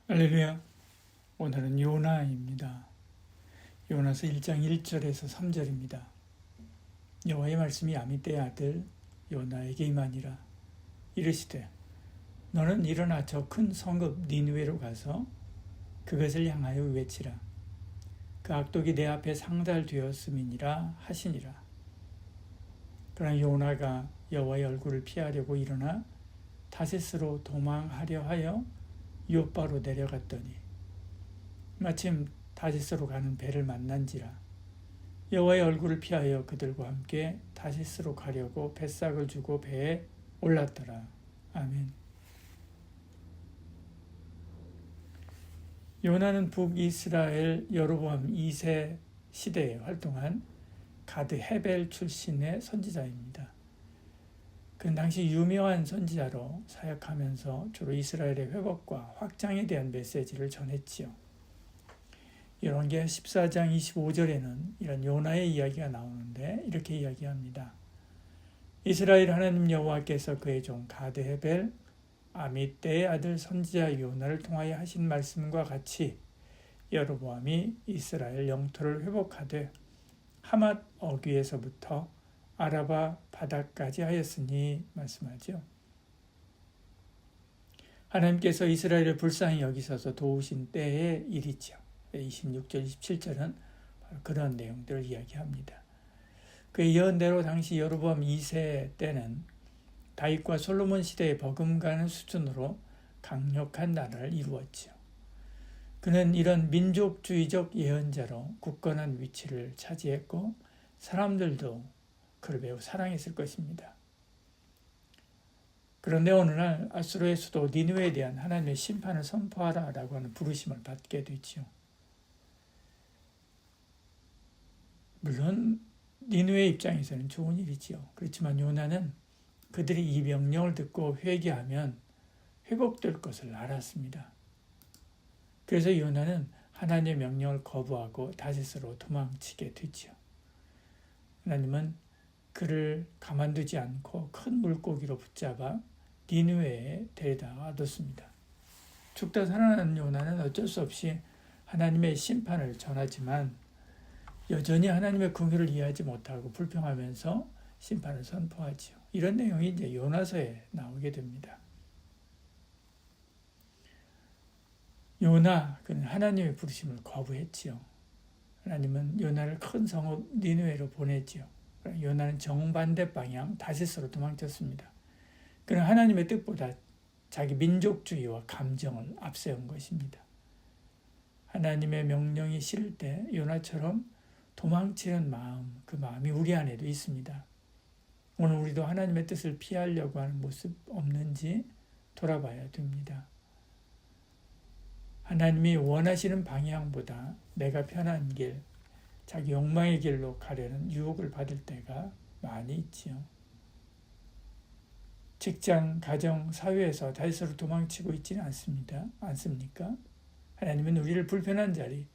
할렐루야. 오늘은 요나입니다. 요나서 1장 1절에서 3절입니다. 여호와의 말씀이 아미떼의 아들 요나에게 임하니라. 이르시되 너는 일어나 저 큰 성읍 니느웨로 가서 그것을 향하여 외치라. 그 악독이 내 앞에 상달되었음이니라 하시니라. 그러나 요나가 여호와의 얼굴을 피하려고 일어나 다시스로 도망하려 하여 요바로 내려갔더니 마침 다시스로 가는 배를 만난지라. 여호와의 얼굴을 피하여 그들과 함께 다시스로 가려고 뱃삭을 주고 배에 올랐더라. 아멘. 요나는 북이스라엘 여로보암 2세 시대에 활동한 가드 헤벨 출신의 선지자입니다. 그는 당시 유명한 선지자로 사역하면서 주로 이스라엘의 회복과 확장에 대한 메시지를 전했지요. 열왕기하 14장 25절에는 이런 요나의 이야기가 나오는데 이렇게 이야기합니다. 이스라엘 하나님 여호와께서 그의 종 가드 헤벨 아미떼의 아들 선지자 요나를 통하여 하신 말씀과 같이 여로보암이 이스라엘 영토를 회복하되 하맛 어귀에서부터 아라바 바다까지 하였으니 말씀하죠. 하나님께서 이스라엘을 불쌍히 여기셔서 도우신 때의 일이죠. 26절, 27절은 바로 그런 내용들을 이야기합니다. 그의 예언대로 당시 여로보암 2세 때는 다윗과 솔로몬 시대에 버금가는 수준으로 강력한 나라를 이루었죠. 그는 이런 민족주의적 예언자로 굳건한 위치를 차지했고 사람들도 그를 매우 사랑했을 것입니다. 그런데 어느 날 아수르의 수도 니느웨에 대한 하나님의 심판을 선포하라라고 하는 부르심을 받게 되지요. 물론 니느웨 입장에서는 좋은 일이지요. 그렇지만 요나는 그들이 이 명령을 듣고 회개하면 회복될 것을 알았습니다. 그래서 요나는 하나님의 명령을 거부하고 다시스로 도망치게 되지요. 하나님은 그를 가만두지 않고 큰 물고기로 붙잡아 니느웨에 데려다 뒀습니다. 죽다 살아난 요나는 어쩔 수 없이 하나님의 심판을 전하지만 여전히 하나님의 긍휼을 이해하지 못하고 불평하면서 심판을 선포하지요. 이런 내용이 이제 요나서에 나오게 됩니다. 요나, 그는 하나님의 부르심을 거부했지요. 하나님은 요나를 큰 성읍 니느웨로 보냈지요. 요나는 정반대 방향 다시스로 도망쳤습니다. 그는 하나님의 뜻보다 자기 민족주의와 감정을 앞세운 것입니다. 하나님의 명령이 싫을 때 요나처럼 도망치는 마음, 그 마음이 우리 안에도 있습니다. 오늘 우리도 하나님의 뜻을 피하려고 하는 모습 없는지 돌아봐야 됩니다. 하나님이 원하시는 방향보다 내가 편한 길, 자기 욕망의 길로 가려는 유혹을 받을 때가 많이 있지요. 직장, 가정, 사회에서 다시스로 도망치고 있지는 않습니까? 하나님은 우리를 불편한 자리,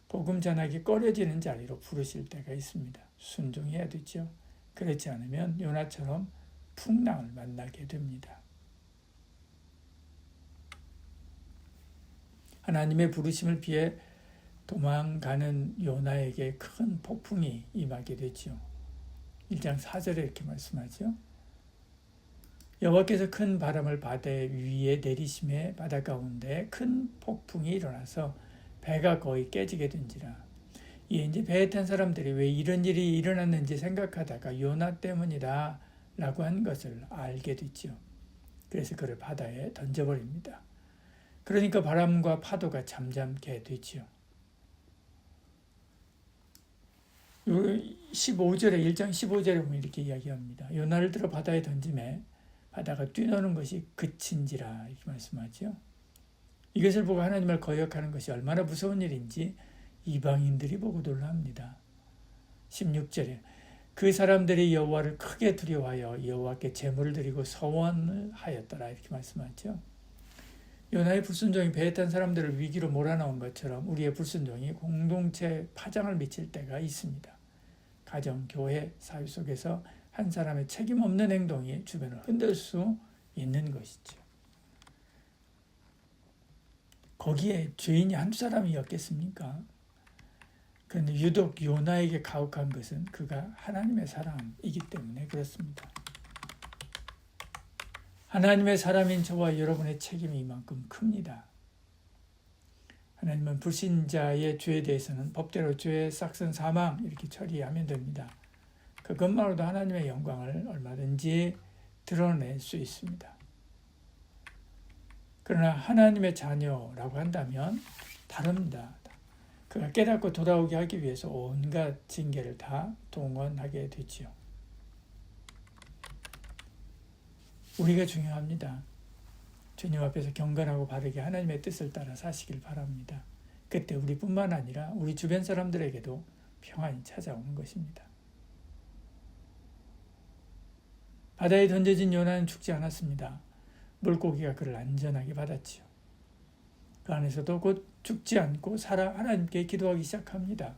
복음 전하기 꺼려지는 자리로 부르실 때가 있습니다. 순종해야 되죠. 그렇지 않으면 요나처럼 풍랑을 만나게 됩니다. 하나님의 부르심을 피해 도망가는 요나에게 큰 폭풍이 임하게 되죠. 1장 4절에 이렇게 말씀하죠. 여호와께서 큰 바람을 바다 위에 내리심에 바다 가운데 큰 폭풍이 일어나서 배가 거의 깨지게 된지라. 이제 배에 탄 사람들이 왜 이런 일이 일어났는지 생각하다가 요나 때문이다 라고 한 것을 알게 됐죠. 그래서 그를 바다에 던져버립니다. 그러니까 바람과 파도가 잠잠게 되지요. 15절에 1장 15절에 보면 이렇게 이야기합니다. 요나를 들어 바다에 던짐에 바다가 뛰노는 것이 그친지라 이렇게 말씀하죠. 이것을 보고 하나님을 거역하는 것이 얼마나 무서운 일인지 이방인들이 보고 놀랍니다. 16절에 그 사람들이 여호와를 크게 두려워하여 여호와께 제물을 드리고 서원을 하였더라 이렇게 말씀하죠. 요나의 불순종이 배에 탄 사람들을 위기로 몰아넣은 것처럼 우리의 불순종이 공동체에 파장을 미칠 때가 있습니다. 가정, 교회, 사회 속에서 한 사람의 책임 없는 행동이 주변을 흔들 수 있는 것이죠. 거기에 죄인이 한두 사람이었겠습니까? 그런데 유독 요나에게 가혹한 것은 그가 하나님의 사람이기 때문에 그렇습니다. 하나님의 사람인 저와 여러분의 책임이 이만큼 큽니다. 하나님은 불신자의 죄에 대해서는 법대로 죄의 싹슨 사망 이렇게 처리하면 됩니다. 그것만으로도 하나님의 영광을 얼마든지 드러낼 수 있습니다. 그러나 하나님의 자녀라고 한다면 다릅니다. 그가 깨닫고 돌아오게 하기 위해서 온갖 징계를 다 동원하게 되지요. 우리가 중요합니다. 주님 앞에서 경건하고 바르게 하나님의 뜻을 따라 사시길 바랍니다. 그때 우리뿐만 아니라 우리 주변 사람들에게도 평안이 찾아오는 것입니다. 바다에 던져진 요나는 죽지 않았습니다. 물고기가 그를 안전하게 받았지요. 그 안에서도 곧 죽지 않고 살아 하나님께 기도하기 시작합니다.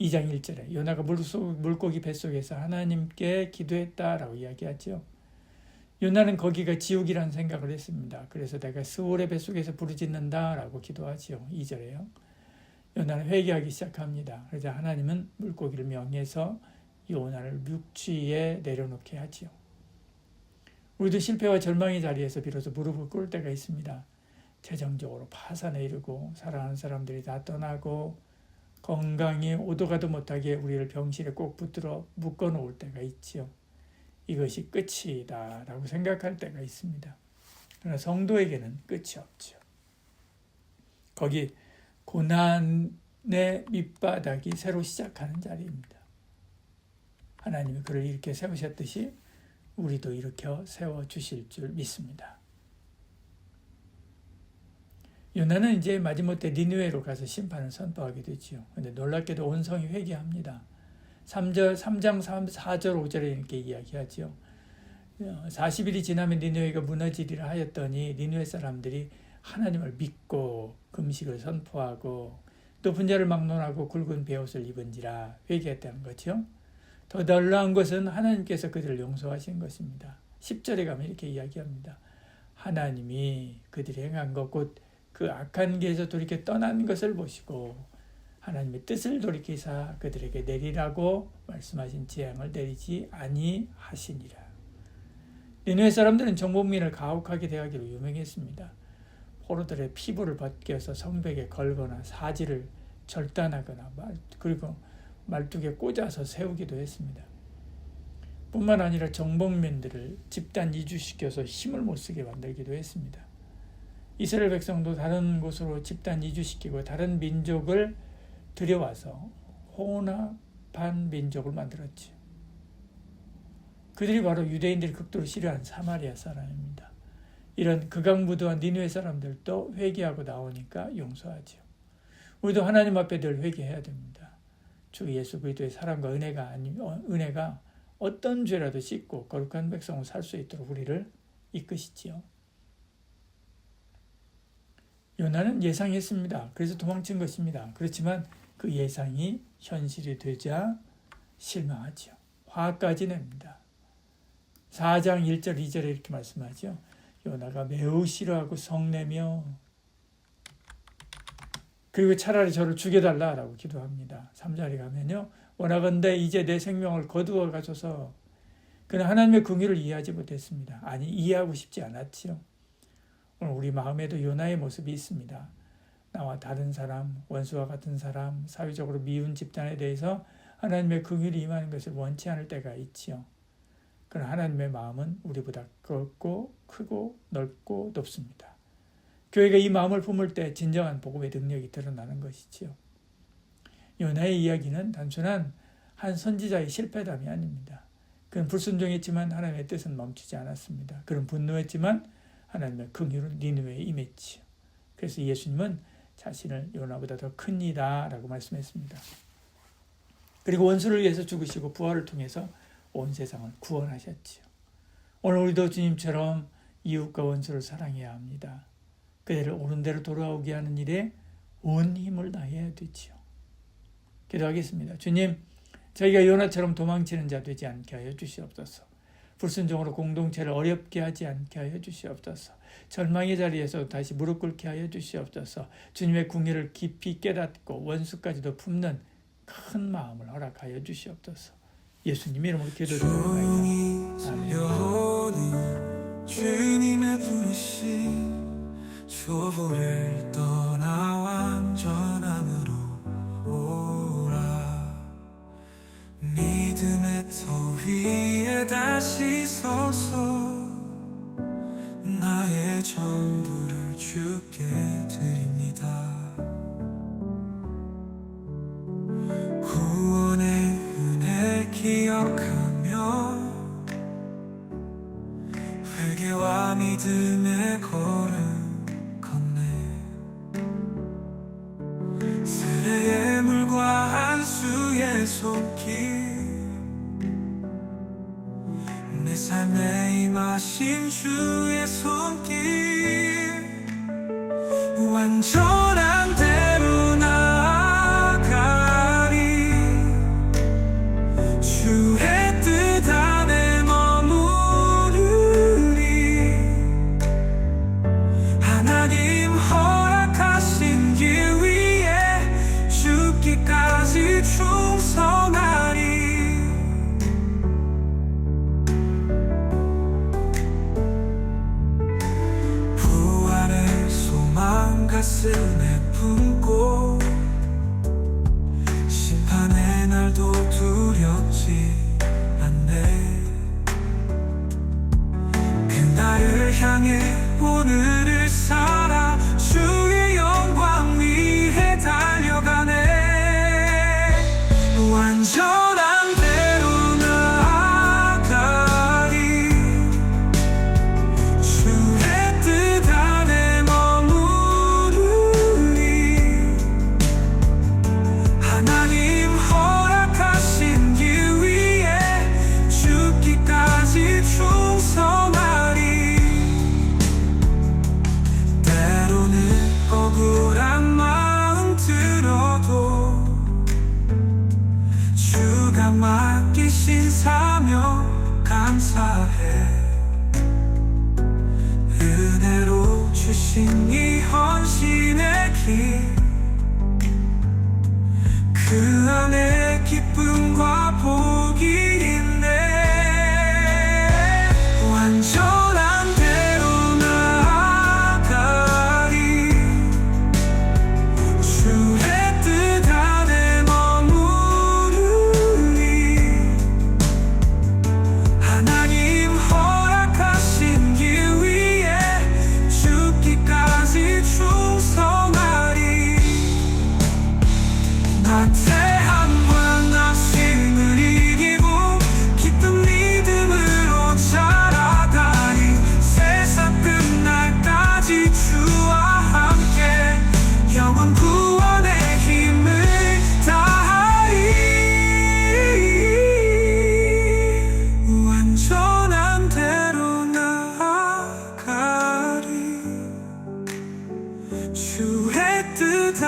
2장 1절에 요나가 물고기 뱃속에서 하나님께 기도했다라고 이야기하죠. 요나는 거기가 지옥이라는 생각을 했습니다. 그래서 내가 스올의 뱃속에서 부르짖는다라고 기도하지요. 2절에요. 요나는 회개하기 시작합니다. 그러자 하나님은 물고기를 명해서 요나를 육지에 내려놓게 하지요. 우리도 실패와 절망의 자리에서 비로소 무릎을 꿇을 때가 있습니다. 재정적으로 파산에 이르고 사랑하는 사람들이 다 떠나고 건강이 오도 가도 못하게 우리를 병실에 꼭 붙들어 묶어놓을 때가 있지요. 이것이 끝이다 라고 생각할 때가 있습니다. 그러나 성도에게는 끝이 없죠. 거기 고난의 밑바닥이 새로 시작하는 자리입니다. 하나님이 그를 이렇게 세우셨듯이 우리도 일으켜 세워주실 줄 믿습니다. 요나는 이제 마지못해 니느웨로 가서 심판을 선포하게 되지요. 그런데 놀랍게도 온 성이 회개합니다. 3장 4절 5절에 이렇게 이야기하죠. 40일이 지나면 니느웨가 무너지리라 하였더니 니느웨 사람들이 하나님을 믿고 금식을 선포하고 높은 자를 막론하고 굵은 베옷을 입은지라 회개했다는 거죠. 더 놀라운 것은 하나님께서 그들을 용서하신 것입니다. 10절에 가면 이렇게 이야기합니다. 하나님이 그들이 행한 것 곧 그 악한 길에서 돌이켜 떠난 것을 보시고 하나님의 뜻을 돌이키사 그들에게 내리라고 말씀하신 재앙을 내리지 아니하시니라. 니느웨 사람들은 정복민을 가혹하게 대하기로 유명했습니다. 포로들의 피부를 벗겨서 성벽에 걸거나 사지를 절단하거나 그리고 말뚝에 꽂아서 세우기도 했습니다. 뿐만 아니라 정복민들을 집단 이주시켜서 힘을 못 쓰게 만들기도 했습니다. 이스라엘 백성도 다른 곳으로 집단 이주시키고 다른 민족을 들여와서 혼합한 민족을 만들었지. 그들이 바로 유대인들이 극도로 싫어하는 사마리아 사람입니다. 이런 극악무도한 니느웨 사람들도 회개하고 나오니까 용서하지요. 우리도 하나님 앞에 늘 회개해야 됩니다. 주 예수 그리스도의 사랑과 은혜가 어떤 죄라도 씻고 거룩한 백성으로 살 수 있도록 우리를 이끄시지요. 요나는 예상했습니다. 그래서 도망친 것입니다. 그렇지만 그 예상이 현실이 되자 실망하지요. 화까지 냅니다. 4장 1절 2절에 이렇게 말씀하죠. 요나가 매우 싫어하고 성내며 그리고 차라리 저를 죽여달라라고 기도합니다. 3절에 가면요. 원하건대 이제 내 생명을 거두어 가소서. 그는 하나님의 긍휼을 이해하지 못했습니다. 아니 이해하고 싶지 않았지요. 오늘 우리 마음에도 요나의 모습이 있습니다. 나와 다른 사람, 원수와 같은 사람, 사회적으로 미운 집단에 대해서 하나님의 긍휼이 임하는 것을 원치 않을 때가 있지요. 그러나 하나님의 마음은 우리보다 넓고 크고 넓고 높습니다. 교회가 이 마음을 품을 때 진정한 복음의 능력이 드러나는 것이지요. 요나의 이야기는 단순한 한 선지자의 실패담이 아닙니다. 그는 불순종했지만 하나님의 뜻은 멈추지 않았습니다. 그는 분노했지만 하나님의 긍휼은 니느웨에 임했지요. 그래서 예수님은 자신을 요나보다 더 큽니다 라고 말씀했습니다. 그리고 원수를 위해서 죽으시고 부활을 통해서 온 세상을 구원하셨지요. 오늘 우리도 주님처럼 이웃과 원수를 사랑해야 합니다. 그들을 옳은 대로 돌아오게 하는 일에 온 힘을 다해야 되지요. 기도하겠습니다. 주님, 저희가 요나처럼 도망치는 자 되지 않게 하여 주시옵소서. 불순종으로 공동체를 어렵게 하지 않게 하여 주시옵소서. 절망의 자리에서 다시 무릎 꿇게 하여 주시옵소서. 주님의 궁예를 깊이 깨닫고 원수까지도 품는 큰 마음을 허락하여 주시옵소서. 예수님 이름으로 기도드립니다. 아멘. 주님의 부르심 초보를 떠나 완전함으로 오라. 믿음의 터 위에 다시 서서 나의 전부를 주께 드립니다. 구원의 은혜 기억하며 회개와 믿음의 걸음 걷네. 세례의 물과 안수의 손길 내 삶에 임하신 주의 손길 완전한 대로 나아가리. 주의 뜻 안에 머무르리. 하나님 허락하신 길 위에 죽기까지 충성하리. 가슴에 품고 심판의 날도 두렵지 않네. 그날을 향해 오늘을 살아 주의 영광 위에 달려가네. 완전한 대로 나아가리. 주의 뜻 안에 하나님 허락하신 길 위에 죽기까지 충성하리. 때로는 억울한 마음 들어도 주가 맡기신 사명 감사해. 은혜로 주신 이 헌신의 길 그 안에 기쁨과 복이 있네. 완전한 대로 나아가리. 주의 뜻 안에 머무르리. 하나님 허락하신 길 위에 죽기까지 충성하리. 태양과 낙심을 이기고 기쁜 믿음으로 자라다니. 세상 끝날까지 주와 함께 영원 구원의 힘을 다하리. 완전한 대로 나아가리. 주의 뜻